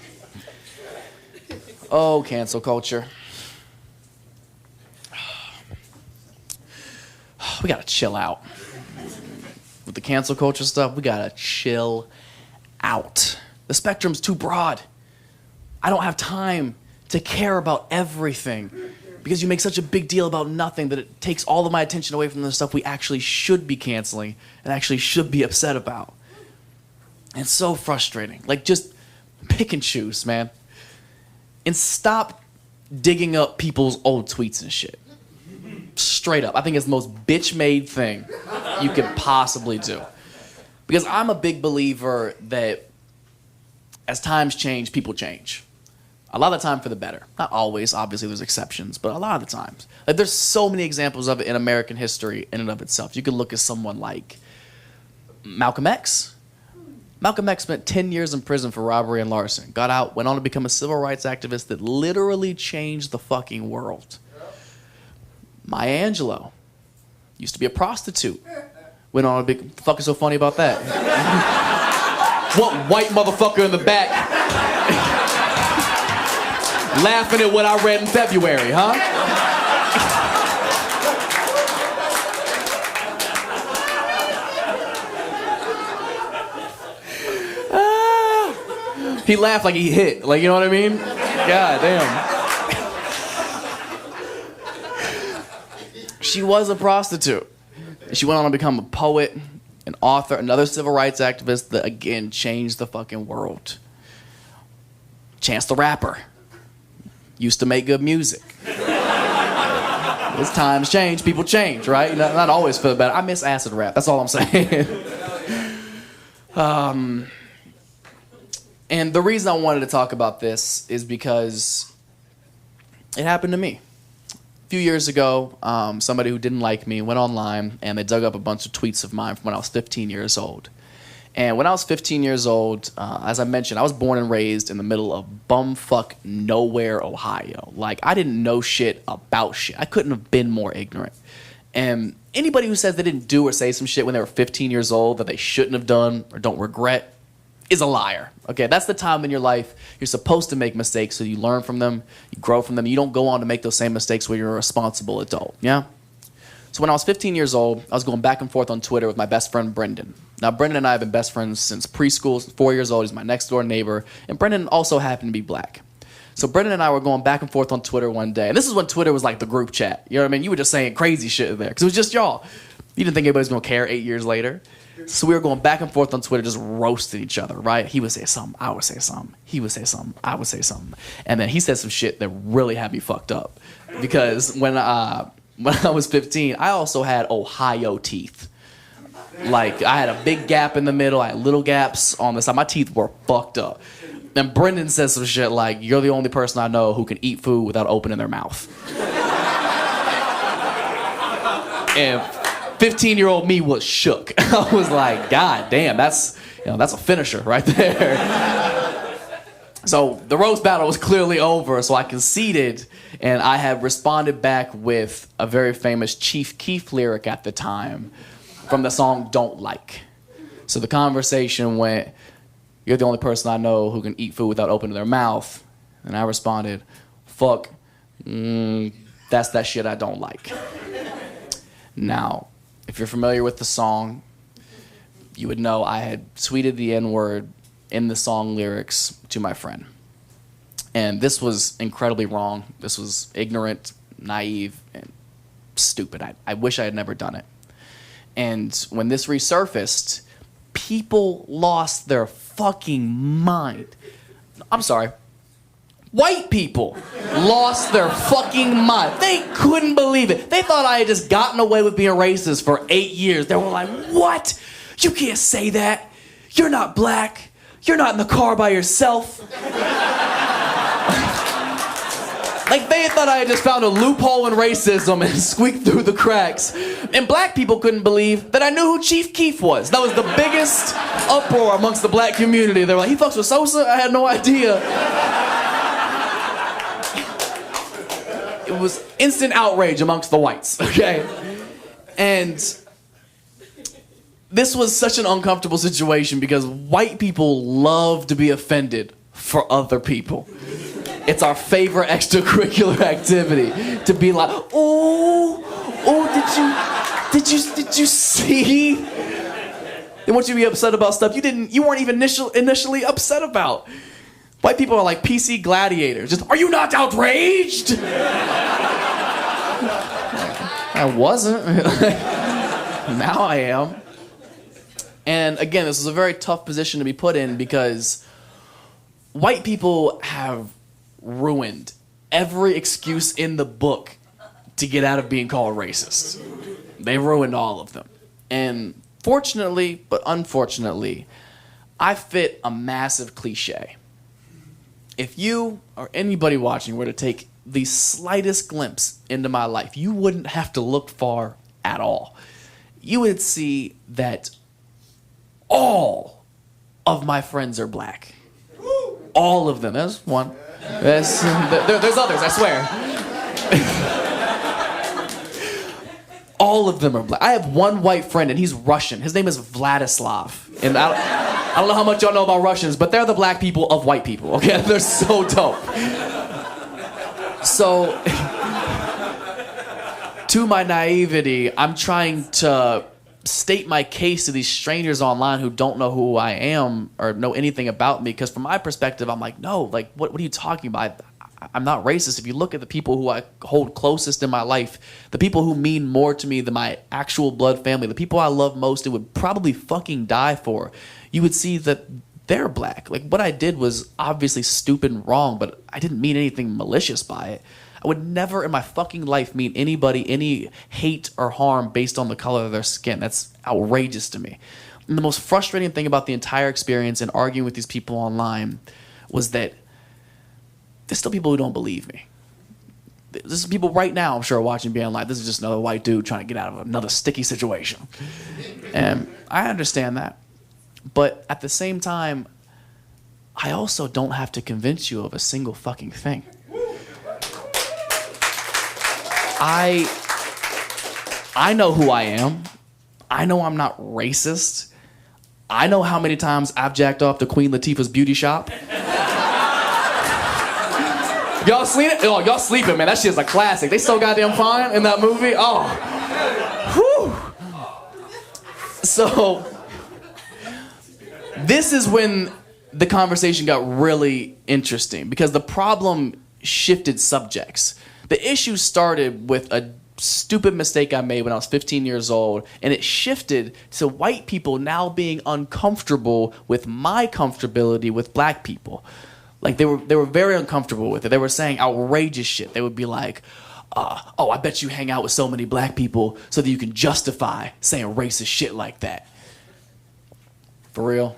Oh, cancel culture. We gotta chill out. With the cancel culture stuff, we gotta chill out. The spectrum's too broad. I don't have time to care about everything because you make such a big deal about nothing that it takes all of my attention away from the stuff we actually should be canceling and actually should be upset about. And it's so frustrating. Like, just pick and choose, man. And stop digging up people's old tweets and shit. Straight up. I think it's the most bitch-made thing you could possibly do. Because I'm a big believer that as times change, people change. A lot of the time for the better. Not always, obviously there's exceptions, but a lot of the times. Like, there's so many examples of it in American history in and of itself. You could look at someone like Malcolm X. Malcolm X spent 10 years in prison for robbery and larceny. Got out, went on to become a civil rights activist that literally changed the fucking world. Maya Angelou used to be a prostitute. Went on a big... What the fuck is so funny about that? What white motherfucker in the back laughing at what I read in February, huh? He laughed like he hit. Like, you know what I mean? God damn. She was a prostitute. She went on to become a poet, an author, another civil rights activist that, again, changed the fucking world. Chance the Rapper. Used to make good music. As times change, people change, right? Not always for the better. I miss acid rap. That's all I'm saying. And the reason I wanted to talk about this is because it happened to me. A few years ago, somebody who didn't like me went online and they dug up a bunch of tweets of mine from when I was 15 years old. And when I was 15 years old, as I mentioned, I was born and raised in the middle of bumfuck nowhere, Ohio. Like, I didn't know shit about shit. I couldn't have been more ignorant. And anybody who says they didn't do or say some shit when they were 15 years old that they shouldn't have done or don't regret is a liar. Okay, that's the time in your life you're supposed to make mistakes so you learn from them, you grow from them, you don't go on to make those same mistakes when you're a responsible adult, yeah? So when I was 15 years old, I was going back and forth on Twitter with my best friend, Brendan. Now, Brendan and I have been best friends since preschool, 4 years old. He's my next door neighbor, and Brendan also happened to be black. So Brendan and I were going back and forth on Twitter one day, and this is when Twitter was like the group chat. You know what I mean? You were just saying crazy shit in there, because it was just y'all. You didn't think anybody was going to care 8 years later. So we were going back and forth on Twitter, just roasting each other, right? He would say something, I would say something. He would say something, I would say something. And then he said some shit that really had me fucked up. Because when I was 15, I also had Ohio teeth. Like, I had a big gap in the middle. I had little gaps on the side. My teeth were fucked up. And Brendan says some shit like, "You're the only person I know who can eat food without opening their mouth." And 15-year-old me was shook. I was like, God damn, that's a finisher right there. So the roast battle was clearly over, so I conceded, and I had responded back with a very famous Chief Keef lyric at the time from the song Don't Like. So the conversation went, "You're the only person I know who can eat food without opening their mouth." And I responded, "Fuck, that's that shit I don't like." Now, if you're familiar with the song, you would know I had tweeted the N-word in the song lyrics to my friend. And this was incredibly wrong. This was ignorant, naive, and stupid. I wish I had never done it. And when this resurfaced, people lost their fucking mind. I'm sorry. White people lost their fucking mind. They couldn't believe it. They thought I had just gotten away with being racist for 8 years. They were like, "What? You can't say that. You're not black. You're not in the car by yourself." Like, they thought I had just found a loophole in racism and squeaked through the cracks. And black people couldn't believe that I knew who Chief Keef was. That was the biggest uproar amongst the black community. They were like, "He fucks with Sosa?" I had no idea. It was instant outrage amongst the whites, okay? And this was such an uncomfortable situation because white people love to be offended for other people. It's our favorite extracurricular activity to be like, "Oh, did you see?" They want you to be upset about stuff you weren't even initially upset about. White people are like PC gladiators. Just, "Are you not outraged?" I wasn't. Now I am. And again, this is a very tough position to be put in because white people have ruined every excuse in the book to get out of being called racist. They ruined all of them. And fortunately, but unfortunately, I fit a massive cliche. If you or anybody watching were to take the slightest glimpse into my life, you wouldn't have to look far at all. You would see that all of my friends are black. All of them. There's one. There's others, I swear. All of them are black. I have one white friend, and he's Russian. His name is Vladislav. And I don't know how much y'all know about Russians, but they're the black people of white people, okay? They're so dope. So, to my naivety, I'm trying to state my case to these strangers online who don't know who I am or know anything about me, because from my perspective, I'm like, no, like, what are you talking about? I'm not racist. If you look at the people who I hold closest in my life, the people who mean more to me than my actual blood family, the people I love most and would probably fucking die for, you would see that they're black. Like, what I did was obviously stupid and wrong, but I didn't mean anything malicious by it. I would never in my fucking life mean anybody any hate or harm based on the color of their skin. That's outrageous to me. And the most frustrating thing about the entire experience and arguing with these people online was that there's still people who don't believe me. There's people right now, I'm sure, watching being like, this is just another white dude trying to get out of another sticky situation. And I understand that. But at the same time, I also don't have to convince you of a single fucking thing. I know who I am. I know I'm not racist. I know how many times I've jacked off to Queen Latifah's beauty shop. Y'all seen it? Oh, y'all sleeping, man. That shit's a classic. They so goddamn fine in that movie. Oh. Whew. So, this is when the conversation got really interesting because the problem shifted subjects. The issue started with a stupid mistake I made when I was 15 years old, and it shifted to white people now being uncomfortable with my comfortability with black people. Like, they were very uncomfortable with it. They were saying outrageous shit. They would be like, oh, I bet you hang out with so many black people so that you can justify saying racist shit like that. For real?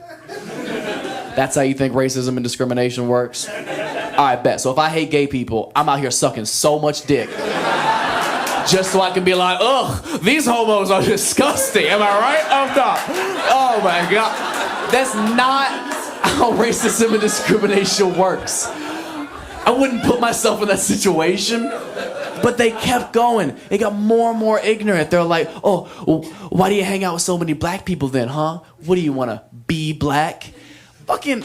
That's how you think racism and discrimination works? I bet. So if I hate gay people, I'm out here sucking so much dick just so I can be like, ugh, these homos are disgusting. Am I right? I'm not. Oh my God. That's not how racism and discrimination works. I wouldn't put myself in that situation. But they kept going. They got more and more ignorant. They're like, oh, well, why do you hang out with so many black people then, huh? What do you want to be black? Fucking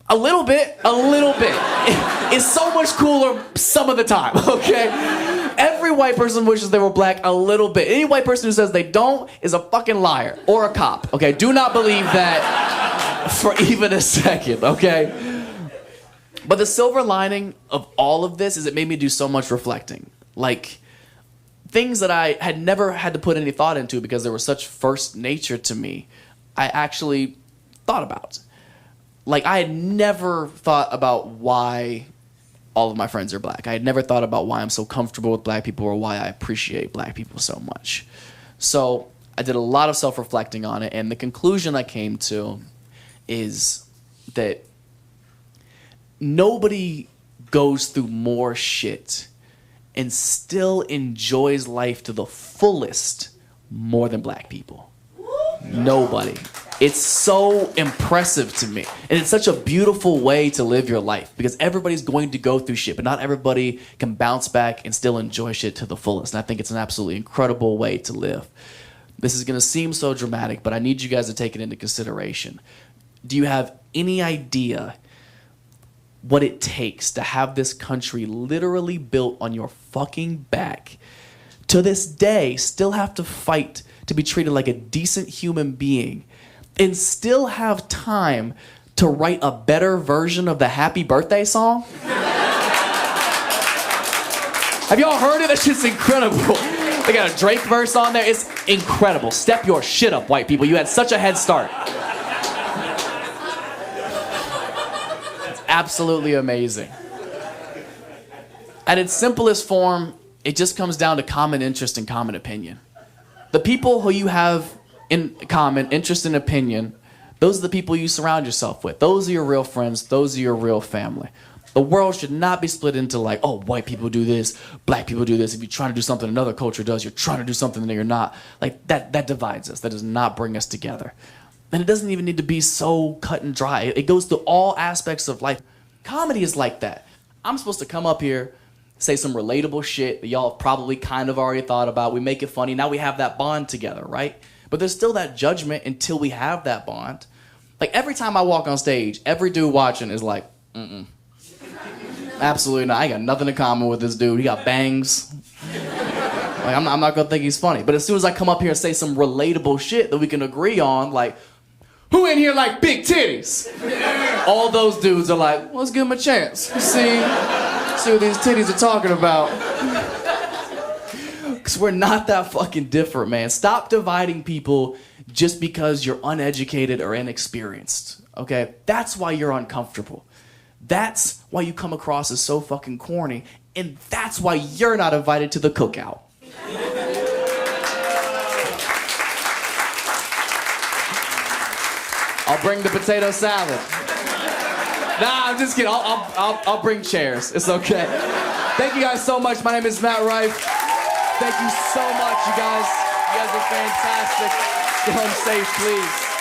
a little bit. It's so much cooler some of the time, okay? Every white person wishes they were black a little bit. Any white person who says they don't is a fucking liar or a cop, okay? Do not believe that for even a second, okay? But the silver lining of all of this is it made me do so much reflecting. Like, things that I had never had to put any thought into because they were such first nature to me, I actually thought about. Like, I had never thought about why all of my friends are black. I had never thought about why I'm so comfortable with black people or why I appreciate black people so much. So I did a lot of self-reflecting on it, and the conclusion I came to is that nobody goes through more shit and still enjoys life to the fullest more than black people. Nobody. It's so impressive to me. And it's such a beautiful way to live your life because everybody's going to go through shit, but not everybody can bounce back and still enjoy shit to the fullest. And I think it's an absolutely incredible way to live. This is going to seem so dramatic, but I need you guys to take it into consideration. Do you have any idea what it takes to have this country literally built on your fucking back? To this day, still have to fight to be treated like a decent human being and still have time to write a better version of the happy birthday song? Have y'all heard it? That shit's incredible. They got a Drake verse on there. It's incredible. Step your shit up, white people. You had such a head start. Absolutely amazing. At its simplest form, it just comes down to common interest and common opinion. The people who you have in common interest and opinion, those are the people you surround yourself with. Those are your real friends. Those are your real family. The world should not be split into like, oh, white people do this, black people do this. If you're trying to do something another culture does, you're trying to do something that you're not. Like that divides us. That does not bring us together. And it doesn't even need to be so cut and dry. It goes through all aspects of life. Comedy is like that. I'm supposed to come up here, say some relatable shit that y'all have probably kind of already thought about. We make it funny. Now we have that bond together, right? But there's still that judgment until we have that bond. Like every time I walk on stage, every dude watching is like, absolutely not. I ain't got nothing in common with this dude. He got bangs. Like, I'm not gonna think he's funny. But as soon as I come up here and say some relatable shit that we can agree on, like, who in here like big titties? All those dudes are like, well, let's give him a chance. See what these titties are talking about. Because we're not that fucking different, man. Stop dividing people just because you're uneducated or inexperienced, okay? That's why you're uncomfortable. That's why you come across as so fucking corny. And that's why you're not invited to the cookout. I'll bring the potato salad. Nah, I'm just kidding. I'll bring chairs. It's okay. Thank you guys so much. My name is Matt Rife. Thank you so much, you guys. You guys are fantastic. Stay home safe, please.